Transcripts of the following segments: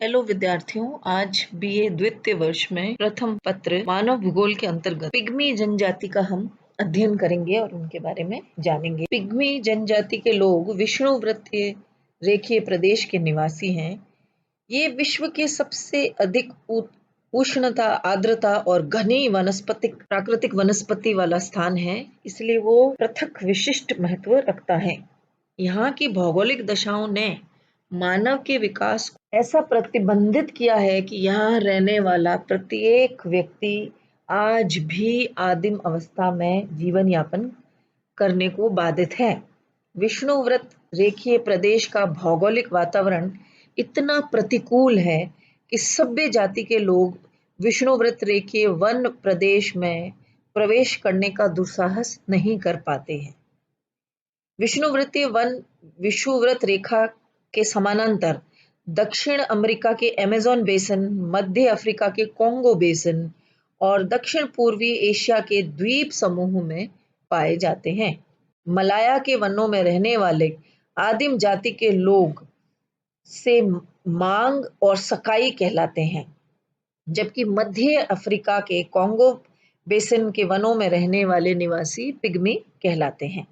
Hello विद्यार्थियों, आज BA द्वितीय वर्ष में प्रथम पत्र मानव भूगोल के अंतर्गत पिग्मी जनजाति का हम अध्ययन करेंगे और उनके बारे में जानेंगे। पिग्मी जनजाति के लोग विषुववृत्त रेखीय प्रदेश के निवासी हैं। ये विश्व के सबसे अधिक उष्णता, आर्द्रता और घनी प्राकृतिक वनस्पति वाला स्थान है, इसलिए वो पृथक विशिष्ट महत्व रखता है। यहाँ की भौगोलिक दशाओं ने मानव के विकास को ऐसा प्रतिबंधित किया है कि यहाँ रहने वाला प्रत्येक व्यक्ति आज भी आदिम अवस्था में जीवन यापन करने को बाधित है। विषुववृत्त रेखीय प्रदेश का भौगोलिक वातावरण इतना प्रतिकूल है कि सभ्य जाति के लोग विषुववृत्त रेखीय वन प्रदेश में प्रवेश करने का दुस्साहस नहीं कर पाते हैं। विषुववृत्त रेखा के समानांतर दक्षिण अमेरिका के अमेज़न बेसिन, मध्य अफ्रीका के कोंगो बेसिन और दक्षिण पूर्वी एशिया के द्वीप समूह में पाए जाते हैं। मलाया के वनों में रहने वाले आदिम जाति के लोग से मांग और सकाई कहलाते हैं, जबकि मध्य अफ्रीका के कोंगो बेसिन के वनों में रहने वाले निवासी पिग्मी कहलाते हैं।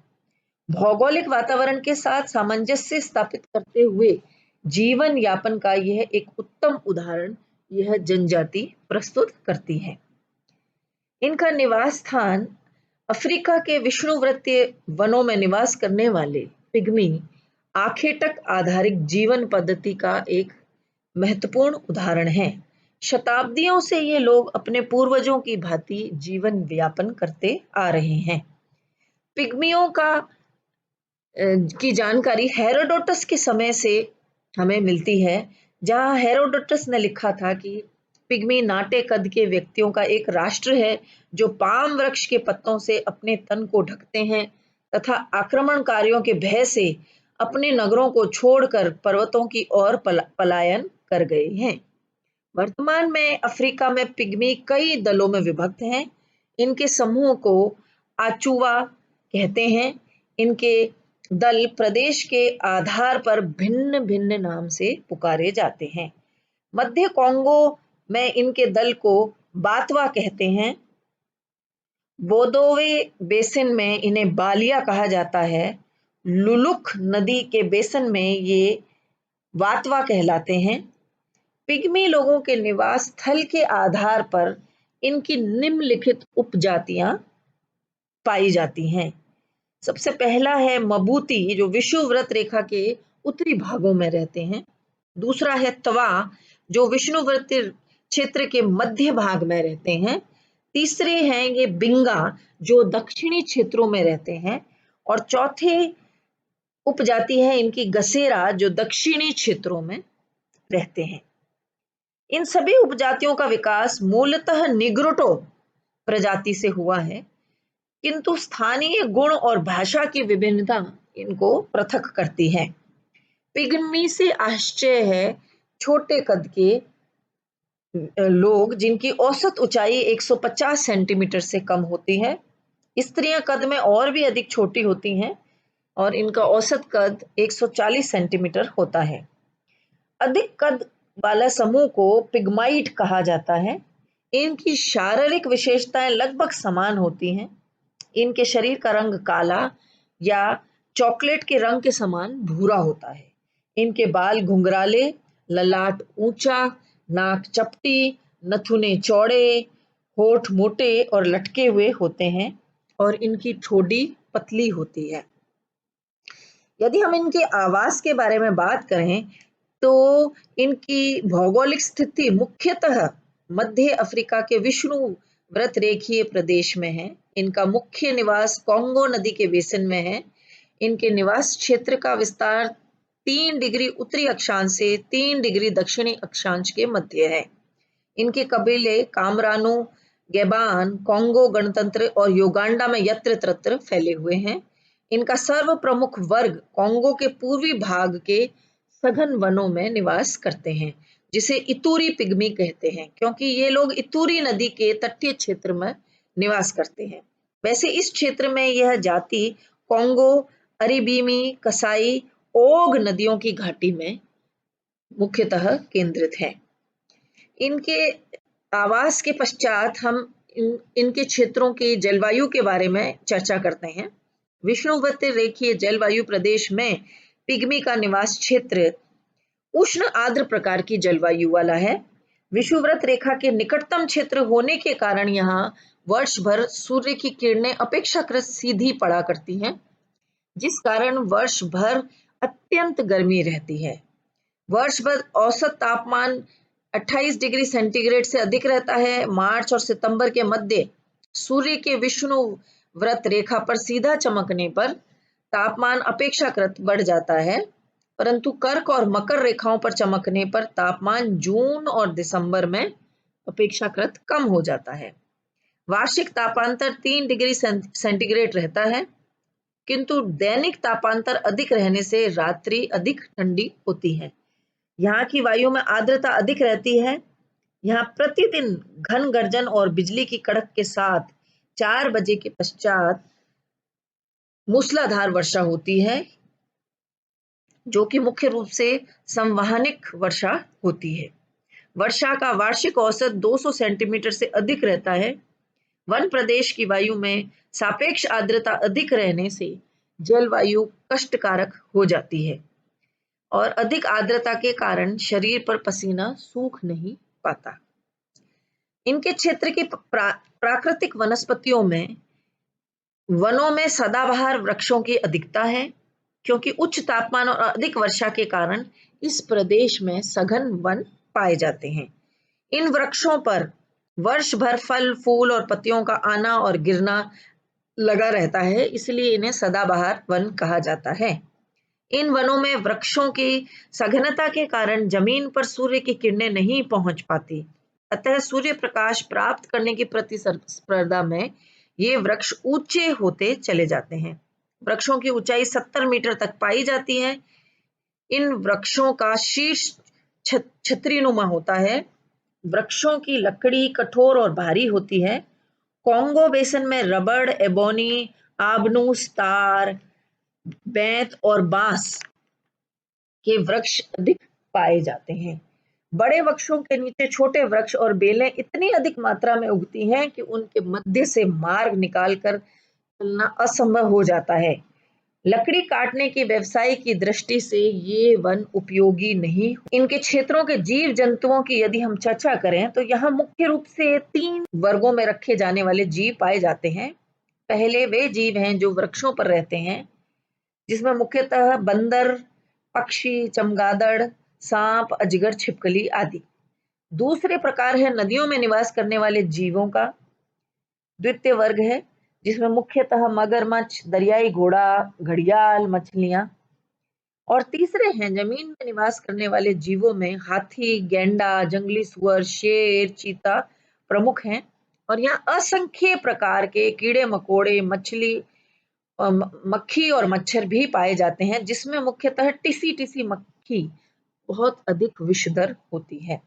भौगोलिक वातावरण के साथ सामंजस्य स्थापित करते हुए जीवन यापन का यह एक उत्तम उदाहरण यह जनजाति प्रस्तुत करती है। इनका निवास स्थान अफ्रीका के विषुववृत्तीय वनों में निवास करने वाले पिग्मी आखेटक आधारित जीवन पद्धति का एक महत्वपूर्ण उदाहरण है। शताब्दियों से ये लोग अपने पूर्वजों की भांति जीवन यापन करते आ रहे हैं। पिग्मियों की जानकारी हेरोडोटस के समय से हमें मिलती है, जहां हेरोडोटस ने लिखा था कि पिग्मी नाटे कद के व्यक्तियों का एक राष्ट्र है जो पाम वृक्ष के पत्तों से अपने तन को ढकते हैं तथा आक्रमणकारियों के भय से अपने नगरों को छोड़कर पर्वतों की ओर पलायन कर गए हैं। वर्तमान में अफ्रीका में पिग्मी कई दलों में विभक्त हैं। इनके समूह को आचुवा कहते हैं। इनके दल प्रदेश के आधार पर भिन्न भिन्न नाम से पुकारे जाते हैं। मध्य कोंगो में इनके दल को बातवा कहते हैं। बोदोवे बेसिन में इन्हें बालिया कहा जाता है। लुलुक नदी के बेसिन में ये वातवा कहलाते हैं। पिग्मी लोगों के निवास स्थल के आधार पर इनकी निम्नलिखित उपजातियां पाई जाती हैं। सबसे पहला है मबूती, जो विषुववृत्त रेखा के उत्तरी भागों में रहते हैं। दूसरा है तवा, जो विषुववृत्त क्षेत्र के मध्य भाग में रहते हैं। तीसरे हैं ये बिंगा, जो दक्षिणी क्षेत्रों में रहते हैं। और चौथे उपजाति है इनकी गसेरा, जो दक्षिणी क्षेत्रों में रहते हैं। इन सभी उपजातियों का विकास मूलतः निग्रोटो प्रजाति से हुआ है, किंतु स्थानीय गुण और भाषा की विभिन्नता इनको पृथक करती है। पिग्मी से आश्चर्य है छोटे कद के लोग जिनकी औसत ऊंचाई 150 सेंटीमीटर से कम होती है। स्त्रियां कद में और भी अधिक छोटी होती हैं और इनका औसत कद 140 सेंटीमीटर होता है। अधिक कद वाला समूह को पिग्माइट कहा जाता है। इनकी शारीरिक विशेषताएं लगभग समान होती हैं। इनके शरीर का रंग काला या चॉकलेट के रंग के समान भूरा होता है। इनके बाल घुंघराले, ललाट ऊंचा, नाक चपटी, नथुने चौड़े, होठ मोटे और लटके हुए होते हैं और इनकी ठोड़ी पतली होती है। यदि हम इनके आवास के बारे में बात करें तो इनकी भौगोलिक स्थिति मुख्यतः मध्य अफ्रीका के विषुववृत्त रेखीय प्रदेश में है। इनका मुख्य निवास कोंगो नदी के बेसिन में है। इनके निवास क्षेत्र का विस्तार 3 डिग्री उत्तरी अक्षांश से 3 डिग्री दक्षिणी अक्षांश के मध्य है। इनके कबीले कामरानू, गेबान, कोंगो गणतंत्र और युगांडा में यत्र तत्र फैले हुए हैं। इनका सर्व प्रमुख वर्ग कोंगो के पूर्वी भाग के सघन वनों में निवास करते हैं, जिसे इतूरी पिग्मी कहते हैं, क्योंकि ये लोग इतूरी नदी के तटीय क्षेत्र में निवास करते हैं। वैसे इस क्षेत्र में यह जाति कोंगो, अरिबीमी, कसाई, ओग नदियों की घाटी में मुख्यतः केंद्रित है। इनके आवास के पश्चात हम इनके क्षेत्रों की जलवायु के बारे में चर्चा करते हैं। विषुववृत्त रेखीय जलवायु प्रदेश में पिग्मी का निवास क्षेत्र उष्ण आर्द्र प्रकार की जलवायु वाला है। विषुववृत्त रेखा के निकटतम क्षेत्र होने के कारण यहाँ वर्ष भर सूर्य की किरणें अपेक्षाकृत सीधी पड़ा करती हैं, जिस कारण वर्ष भर अत्यंत गर्मी रहती है। वर्ष भर औसत तापमान 28 डिग्री सेंटीग्रेड से अधिक रहता है। मार्च और सितंबर के मध्य सूर्य के विषुववृत्त रेखा पर सीधा चमकने पर तापमान अपेक्षाकृत बढ़ जाता है, परंतु कर्क और मकर रेखाओं पर चमकने पर तापमान जून और दिसंबर में अपेक्षाकृत कम हो जाता है। वार्षिक तापांतर 3 डिग्री सेंटीग्रेड रहता है, किंतु दैनिक तापांतर अधिक रहने से रात्रि अधिक ठंडी होती है। यहाँ की वायु में आर्द्रता अधिक रहती है। यहाँ प्रतिदिन घन गर्जन और बिजली की कड़क के साथ 4 बजे के पश्चात मूसलाधार वर्षा होती है, जो कि मुख्य रूप से संवहनिक वर्षा होती है। वर्षा का वार्षिक औसत 200 सेंटीमीटर से अधिक रहता है। वन प्रदेश की वायु में सापेक्ष आर्द्रता अधिक रहने से जलवायु कष्टकारक हो जाती है और अधिक आर्द्रता के कारण शरीर पर पसीना सूख नहीं पाता। इनके क्षेत्र की प्राकृतिक वनस्पतियों में वनों में सदाबहार वृक्षों की अधिकता है, क्योंकि उच्च तापमान और अधिक वर्षा के कारण इस प्रदेश में सघन वन पाए जाते हैं। इन वृक्षों पर वर्ष भर फल, फूल और पत्तियों का आना और गिरना लगा रहता है, इसलिए इन्हें सदाबहार वन कहा जाता है। इन वनों में वृक्षों की सघनता के कारण जमीन पर सूर्य की किरणें नहीं पहुंच पाती, अतः सूर्य प्रकाश प्राप्त करने की प्रतिस्पर्धा में ये वृक्ष ऊंचे होते चले जाते हैं। वृक्षों की ऊंचाई 70 मीटर तक पाई जाती है। इन वृक्षों का शीर्ष छतरीनुमा होता है। वृक्षों की लकड़ी कठोर और भारी होती है। कॉन्गो बेसिन में रबड़, एबोनी, आबनूस, तार, बेंत और बांस के वृक्ष अधिक पाए जाते हैं। बड़े वृक्षों के नीचे छोटे वृक्ष और बेलें इतनी अधिक मात्रा में उगती हैं कि उनके मध्य से मार्ग निकालकर चलना असंभव हो जाता है। लकड़ी काटने के व्यवसाय की दृष्टि से ये वन उपयोगी नहीं। इनके क्षेत्रों के जीव जंतुओं की यदि हम चर्चा करें तो यहाँ मुख्य रूप से 3 वर्गों में रखे जाने वाले जीव पाए जाते हैं। पहले वे जीव हैं जो वृक्षों पर रहते हैं, जिसमें मुख्यतः बंदर, पक्षी, चमगादड़, सांप, अजगर, छिपकली आदि। दूसरे प्रकार है नदियों में निवास करने वाले जीवों का। द्वितीय वर्ग है जिसमें मुख्यतः मगरमच्छ, दरियाई घोड़ा, घड़ियाल, मछलियां। और तीसरे हैं जमीन में निवास करने वाले जीवों में हाथी, गैंडा, जंगली सुअर, शेर, चीता प्रमुख हैं। और यहाँ असंख्य प्रकार के कीड़े मकोड़े, मक्खी और मच्छर भी पाए जाते हैं, जिसमें मुख्यतः टिसी मक्खी बहुत अधिक विषधर होती है।